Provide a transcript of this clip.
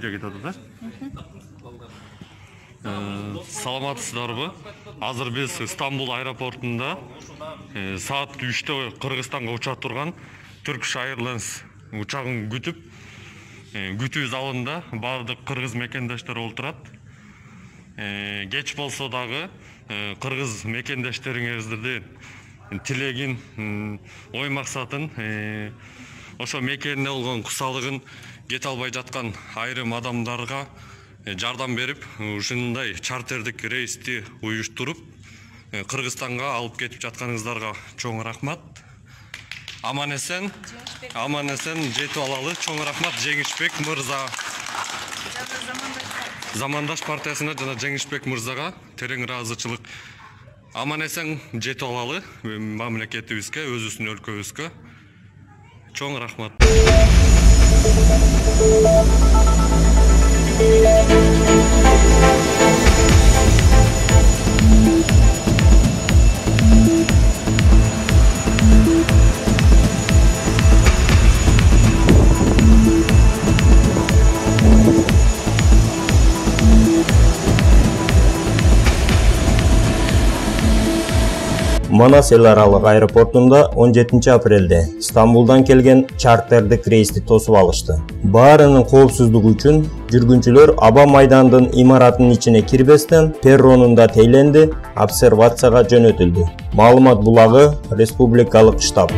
видео кетеді да. Саламатсыздарбы? Азыр биз Стамбул аэропортунда саат 3-те Кыргызстанга уча турган Turkish Airlines учагын күтүү залында бардык кыргыз мекендаштар олтурат. Кеч болсо дагы кыргыз мекендаштериңердин тилегин, ой максатын, ошо мекенине болгон кусалыгын кете албай жаткан айрым адамдарга жардам берип, ушундай чартердик рейсти уюштуруп, Кыргызстанга алып кетип жатканыңыздарга чоң рахмат. Аман эсен жетип алалы. Чоң рахмат Жеңишбек мырза. Замандаш партиясына жана Жеңишбек мырзага терең ыраазычылык. Аман эсен жетип алалы мамлекетибизге, өзүбүздүн өлкөбүзгө. Чоң рахмат. Манас эл аралык аэропортунда 17 апрелде Стамбулдан келген чартердик рейсти тосуп алышты. Баарынын коопсуздугу үчүн жүргүнчүлөр аба майдандын имаратынын ичине кирбестен перронунда тейленди, обсервацияга жөнөтүлдү. Маалымат булагы Республикалык штаб.